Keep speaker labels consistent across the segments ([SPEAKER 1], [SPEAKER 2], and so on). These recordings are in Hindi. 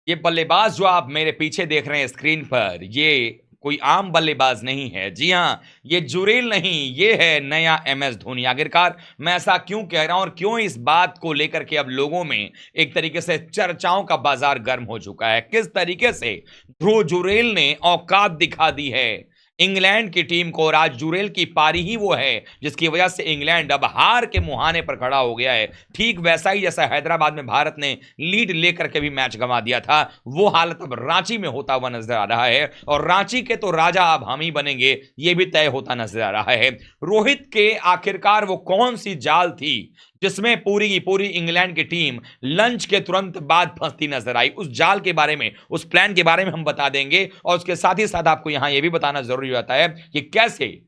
[SPEAKER 1] ये बल्लेबाज जो आप मेरे पीछे देख रहे हैं स्क्रीन पर, ये कोई आम बल्लेबाज नहीं है। जी हाँ, ये जुरेल नहीं, ये है नया एमएस धोनी। आखिरकार मैं ऐसा क्यों कह रहा हूं और क्यों इस बात को लेकर के अब लोगों में एक तरीके से चर्चाओं का बाजार गर्म हो चुका है। किस तरीके से ध्रुव जुरेल ने औकात दिखा दी है इंग्लैंड की टीम को, और आज जुरेल की पारी ही वो है जिसकी वजह से इंग्लैंड अब हार के मुहाने पर खड़ा हो गया है। ठीक वैसा ही जैसा हैदराबाद में भारत ने लीड लेकर के भी मैच गंवा दिया था, वो हालत अब रांची में होता हुआ नजर आ रहा है। और रांची के तो राजा अब हम ही बनेंगे, ये भी तय होता नजर आ रहा है। रोहित के आखिरकार वो कौन सी जाल थी जिसमें पूरी की पूरी इंग्लैंड की टीम लंच के तुरंत बाद फंसती नजर आई? उस जाल के बारे में, उस प्लान के बारे में हम बता देंगे, और उसके साथ ही साथ आपको यहां यह भी बताना जरूरी होता है कि कैसे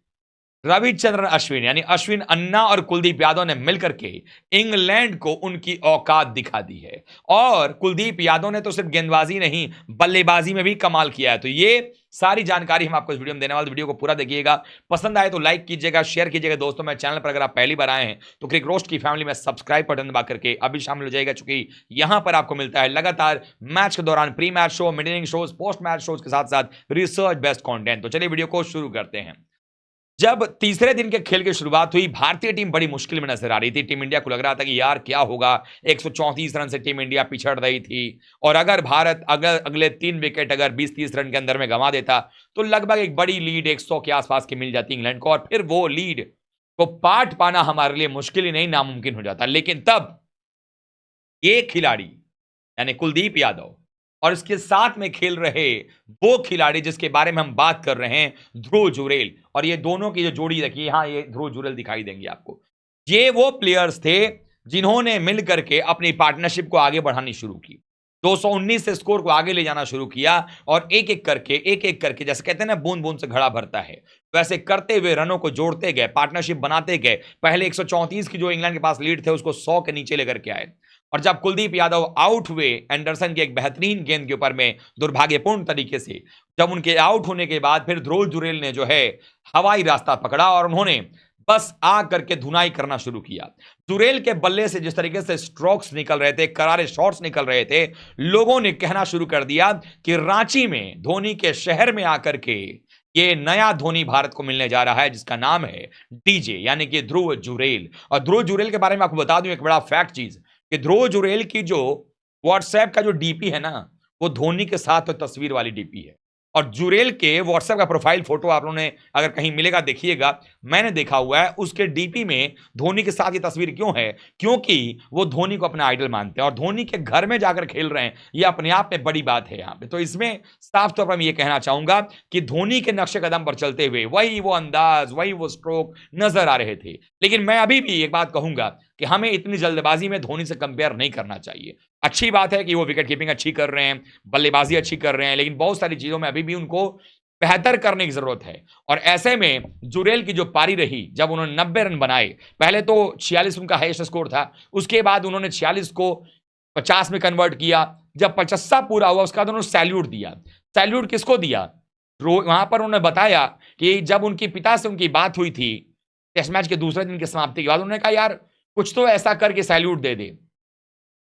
[SPEAKER 1] रविचंद्रन अश्विन यानी अश्विन अन्ना और कुलदीप यादव ने मिलकर के इंग्लैंड को उनकी औकात दिखा दी है। और कुलदीप यादव ने तो सिर्फ गेंदबाजी नहीं, बल्लेबाजी में भी कमाल किया है। तो ये सारी जानकारी हम आपको इस वीडियो में देने वाले, वीडियो को पूरा देखिएगा। पसंद आए तो लाइक कीजिएगा, शेयर कीजिएगा। दोस्तों, मैं चैनल पर अगर आप पहली बार आए हैं तो क्रिक रोस्ट की फैमिली में सब्सक्राइब बटन दबा करके अभी शामिल हो जाएगा, क्योंकि यहां पर आपको मिलता है लगातार मैच के दौरान pre match show, mid inning shows, post match shows के साथ साथ रिसर्च बेस्ड कंटेंट। तो चलिए वीडियो को शुरू करते हैं। जब तीसरे दिन के खेल की शुरुआत हुई, भारतीय टीम बड़ी मुश्किल में नजर आ रही थी। टीम इंडिया को लग रहा था कि यार क्या होगा, 134 रन से टीम इंडिया पिछड़ रही थी, और अगर भारत अगले 3 विकेट अगर 20-30 रन के अंदर में गंवा देता तो लगभग एक बड़ी लीड 100 के आसपास की मिल जाती इंग्लैंड को, और फिर वो लीड को पाट पाना हमारे लिए मुश्किल ही नहीं, नामुमकिन हो जाता। लेकिन तब ये खिलाड़ी यानी कुलदीप यादव और इसके साथ में खेल रहे वो खिलाड़ी जिसके बारे में हम बात कर रहे हैं, ध्रुव जुरेल, और ये दोनों की जो जोड़ी रखी है, हाँ ये ध्रुव जुरेल दिखाई देंगे आपको। ये वो प्लेयर्स थे जिन्होंने मिल करके अपनी पार्टनरशिप को आगे बढ़ानी शुरू की, 219 से स्कोर को आगे ले जाना शुरू किया, और एक एक करके जैसे कहते हैं ना, बूंद बूंद से घड़ा भरता है, वैसे करते हुए रनों को जोड़ते गए, पार्टनरशिप बनाते गए। पहले 134 की जो इंग्लैंड के पास लीड थे उसको 100 के नीचे लेकर के आए, और जब कुलदीप यादव आउट हुए एंडरसन की एक बेहतरीन गेंद के ऊपर में दुर्भाग्यपूर्ण तरीके से, जब उनके आउट होने के बाद फिर ध्रुव जुरेल ने जो है हवाई रास्ता पकड़ा और उन्होंने बस आ करके धुनाई करना शुरू किया। जुरेल के बल्ले से जिस तरीके से स्ट्रोक्स निकल रहे थे, करारे शॉट्स निकल रहे थे, लोगों ने कहना शुरू कर दिया कि रांची में, धोनी के शहर में आकर के ये नया धोनी भारत को मिलने जा रहा है, जिसका नाम है डीजे यानी कि ध्रुव जुरेल। और ध्रुव जुरेल के बारे में आपको बता दूं एक बड़ा फैक्ट चीज, कि ध्रुव जुरेल की जो व्हाट्सएप का जो डीपी है ना, वो धोनी के साथ तो तस्वीर वाली डीपी है। और जुरेल के व्हाट्सएप का प्रोफाइल फोटो आप लोगों ने अगर कहीं मिलेगा देखिएगा, मैंने देखा हुआ है, उसके डीपी में धोनी के साथ ये तस्वीर क्यों है? क्योंकि वो धोनी को अपना आइडल मानते हैं और धोनी के घर में जाकर खेल रहे हैं, ये अपने आप में बड़ी बात है यहाँ पे। तो इसमें साफ तौर पर मैं ये कहना चाहूंगा कि धोनी के नक्शे कदम पर चलते हुए वही वो अंदाज, वही वो स्ट्रोक नजर आ रहे थे। लेकिन मैं अभी भी एक बात कहूंगा कि हमें इतनी जल्दबाजी में धोनी से कंपेयर नहीं करना चाहिए। अच्छी बात है कि वो विकेट कीपिंग अच्छी कर रहे हैं, बल्लेबाजी अच्छी कर रहे हैं, लेकिन बहुत सारी चीजों में अभी भी उनको बेहतर करने की जरूरत है। और ऐसे में जुरेल की जो पारी रही, जब उन्होंने 90 रन बनाए, पहले तो 46 उनका हाईएस्ट स्कोर था, उसके बाद उन्होंने 46 को 50 में कन्वर्ट किया। जब 50 पूरा हुआ उसके बाद उन्होंने सैल्यूट दिया। सैल्यूट किसको दिया? वहां पर उन्होंने बताया कि जब उनके पिता से उनकी बात हुई थी टेस्ट मैच के दूसरे दिन की समाप्ति के बाद, उन्होंने कहा यार कुछ तो ऐसा करके सैल्यूट दे दे,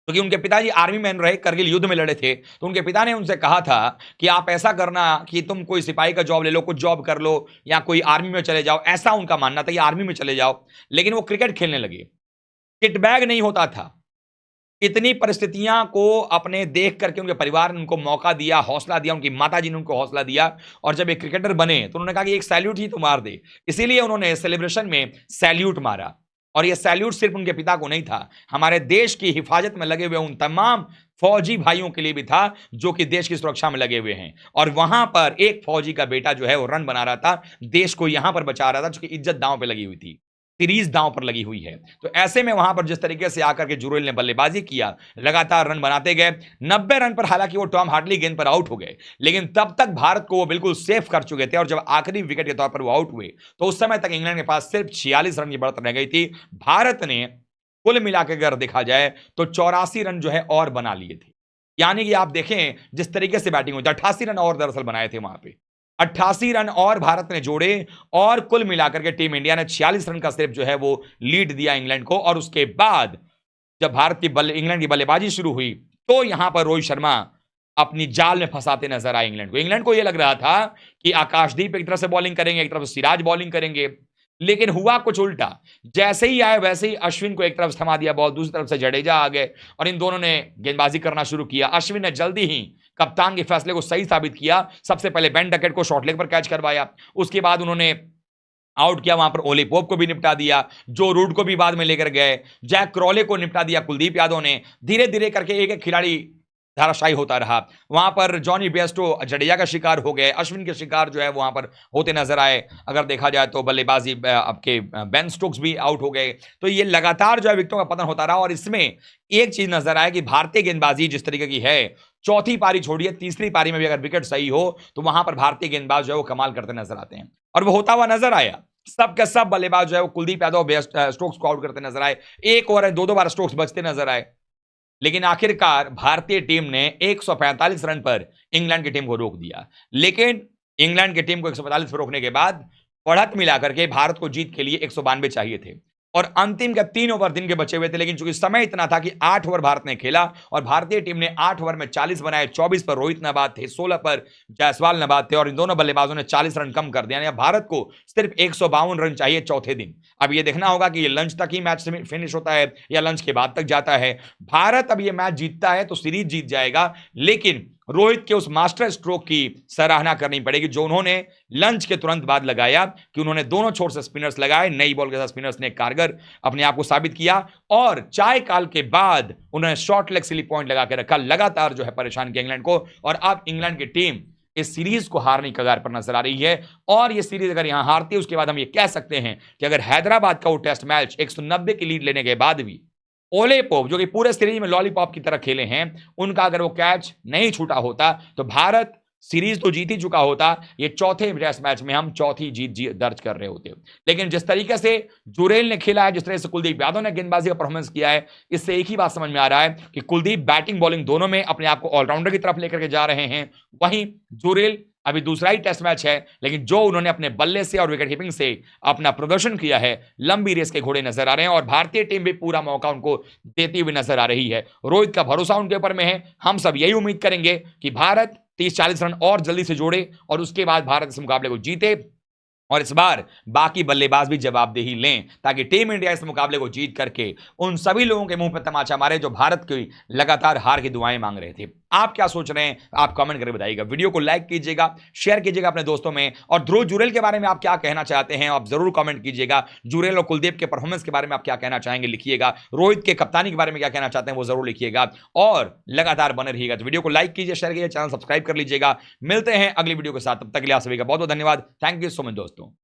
[SPEAKER 1] क्योंकि उनके पिताजी आर्मी मैन रहे, करगिल युद्ध में लड़े थे। तो उनके पिता ने उनसे कहा था कि आप ऐसा करना कि तुम कोई सिपाही का जॉब ले लो, कुछ जॉब कर लो, या कोई आर्मी में चले जाओ। ऐसा उनका मानना था कि आर्मी में चले जाओ। लेकिन वो क्रिकेट खेलने लगे, किट बैग नहीं होता था। इतनी परिस्थितियां को अपने देख करके उनके परिवार ने उनको मौका दिया, हौसला दिया, उनकी माताजी ने उनको हौसला दिया, और जब एक क्रिकेटर बने तो उन्होंने कहा कि एक सैल्यूट ही तो मार दे। इसीलिए उन्होंने सेलिब्रेशन में सैल्यूट मारा। और यह सैल्यूट सिर्फ उनके पिता को नहीं था, हमारे देश की हिफाजत में लगे हुए उन तमाम फौजी भाइयों के लिए भी था जो कि देश की सुरक्षा में लगे हुए हैं। और वहां पर एक फौजी का बेटा जो है वो रन बना रहा था, देश को यहां पर बचा रहा था, जो कि इज्जत दांव पे लगी हुई थी, सीरीज दांव पर लगी हुई है। तो ऐसे में वहां पर जिस तरीके से आकर के जुरेल ने बल्लेबाजी किया, लगातार रन बनाते गए। 90 रन पर हालांकि वो टॉम हार्टली गेंद पर आउट हो गए, लेकिन तब तक भारत को वो बिल्कुल सेफ कर चुके थे। और जब आखिरी विकेट के तौर पर वो आउट हुए तो उस समय तक इंग्लैंड के पास सिर्फ 46 रन की बढ़त रह गई थी। भारत ने कुल मिलाकर अगर देखा जाए तो 84 रन जो है और बना लिए थे। यानी कि आप देखें जिस तरीके से बैटिंग हुई, 88 रन और दरअसल बनाए थे वहां पे, 88 रन और भारत ने जोड़े, और कुल मिलाकर के टीम इंडिया ने 46 रन का सिर्फ जो है वो लीड दिया इंग्लैंड को। और उसके बाद जब इंग्लैंड की बल्लेबाजी शुरू हुई तो यहां पर रोहित शर्मा अपनी जाल में फंसाते नजर आए इंग्लैंड को। इंग्लैंड को यह लग रहा था कि आकाशदीप एक तरफ से बॉलिंग करेंगे, एक तरफ से सिराज बॉलिंग करेंगे, लेकिन हुआ कुछ उल्टा। जैसे ही आए वैसे ही अश्विन को एक तरफ से थमा दिया बॉल, दूसरी तरफ से जडेजा आ गए और इन दोनों ने गेंदबाजी करना शुरू किया। अश्विन ने जल्दी ही कप्तान के फैसले को सही साबित किया। सबसे पहले बेन डकेट को शॉर्ट लेग पर कैच करवाया, उसके बाद उन्होंने आउट किया, वहां पर ओली पोप को भी निपटा दिया, जो रूट को भी बाद में लेकर गए, जैक क्रॉले को निपटा दिया कुलदीप यादव ने। धीरे धीरे करके एक एक खिलाड़ी धाराशायी होता रहा। वहां पर जॉनी बेस्टो जडेजा का शिकार हो गए, अश्विन के शिकार जो है वहां पर होते नजर आए। अगर देखा जाए तो बल्लेबाजी आपके बेन स्टोक्स भी आउट हो गए। तो ये लगातार जो है विकेटों का पतन होता रहा और इसमें एक चीज नजर आया कि भारतीय गेंदबाजी जिस तरीके की है, चौथी पारी छोड़िए, तीसरी पारी में भी अगर विकेट सही हो तो वहां पर भारतीय गेंदबाज जो है वो कमाल करते नजर आते हैं और वो होता हुआ नजर आया। सब के सब बल्लेबाज जो है वो कुलदीप यादव स्टोक्स को आउट करते नजर आए, एक ओवर दो दो बार स्टोक्स बचते नजर आए। लेकिन आखिरकार भारतीय टीम ने 145 रन पर इंग्लैंड की टीम को रोक दिया। लेकिन इंग्लैंड की टीम को 145 पर रोकने के बाद बढ़त मिलाकर के भारत को जीत के लिए 192 चाहिए थे और अंतिम के 3 ओवर दिन के बचे हुए थे। लेकिन चूंकि समय इतना था कि 8 ओवर भारत ने खेला और भारतीय टीम ने 8 ओवर में 40 बनाए। 24 पर रोहित नाबाद थे, 16 पर जायसवाल नाबाद थे और इन दोनों बल्लेबाजों ने 40 रन कम कर दिया। यानी भारत को सिर्फ 152 रन चाहिए चौथे दिन। अब ये देखना होगा कि ये लंच तक ही मैच फिनिश होता है या लंच के बाद तक जाता है। भारत अब ये मैच जीतता है तो सीरीज जीत जाएगा, लेकिन रोहित के उस मास्टर स्ट्रोक की सराहना करनी पड़ेगी जो उन्होंने लंच के तुरंत बाद लगाया, कि उन्होंने दोनों छोर से स्पिनर्स लगाए, नई बॉल के साथ स्पिनर्स ने कारगर अपने आप को साबित किया और चाय काल के बाद उन्होंने शॉर्ट लेग स्लिप पॉइंट लगा के रखा, लगातार जो है परेशान किया इंग्लैंड को। और अब इंग्लैंड की टीम इस सीरीज को हारने की कगार पर नजर आ रही है और ये सीरीज अगर यहां हारती है उसके बाद हम ये कह सकते हैं कि अगर हैदराबाद का वो टेस्ट मैच 190 की लीड लेने के बाद भी ओले पोप जो कि पूरे सीरीज में लॉलीपॉप की तरह खेले हैं, उनका अगर वो कैच नहीं छूटा होता तो भारत सीरीज तो जीत ही चुका होता। ये चौथे टेस्ट मैच में हम चौथी जीत दर्ज कर रहे होते। लेकिन जिस तरीके से जुरेल ने खेला है, जिस तरह से कुलदीप यादव ने गेंदबाजी का परफॉर्मेंस किया है, इससे एक ही बात समझ में आ रहा है कि कुलदीप बैटिंग बॉलिंग दोनों में अपने आप को ऑलराउंडर की तरफ लेकर के जा रहे हैं। वहीं जुरेल अभी दूसरा ही टेस्ट मैच है, लेकिन जो उन्होंने अपने बल्ले से और विकेट कीपिंग से अपना प्रदर्शन किया है, लंबी रेस के घोड़े नजर आ रहे हैं और भारतीय टीम भी पूरा मौका उनको देती हुई नजर आ रही है। रोहित का भरोसा उनके ऊपर में है। हम सब यही उम्मीद करेंगे कि भारत 30-40 रन और जल्दी से जोड़े और उसके बाद भारत इस मुकाबले को जीते और इस बार बाकी बल्लेबाज भी जवाबदेही लें, ताकि टीम इंडिया इस मुकाबले को जीत करके उन सभी लोगों के मुंह पर तमाचा मारे जो भारत की लगातार हार की दुआएं मांग रहे थे। आप क्या सोच रहे हैं? आप कमेंट करके बताइएगा। वीडियो को लाइक कीजिएगा, शेयर कीजिएगा अपने दोस्तों में और ध्रुव जुरेल के बारे में आप क्या कहना चाहते हैं आप जरूर कमेंट कीजिएगा। जुरेल और कुलदीप के परफॉर्मेंस के बारे में आप क्या कहना चाहेंगे लिखिएगा। रोहित के कप्तानी के बारे में क्या कहना चाहते हैं वो जरूर लिखिएगा और लगातार बने रहिएगा। तो वीडियो को लाइक कीजिए, शेयर कीजिए, चैनल सब्सक्राइब कर लीजिएगा। मिलते हैं अगली वीडियो के साथ, तब तक के लिए आप सभी का बहुत बहुत धन्यवाद। थैंक यू सो मच दोस्तों।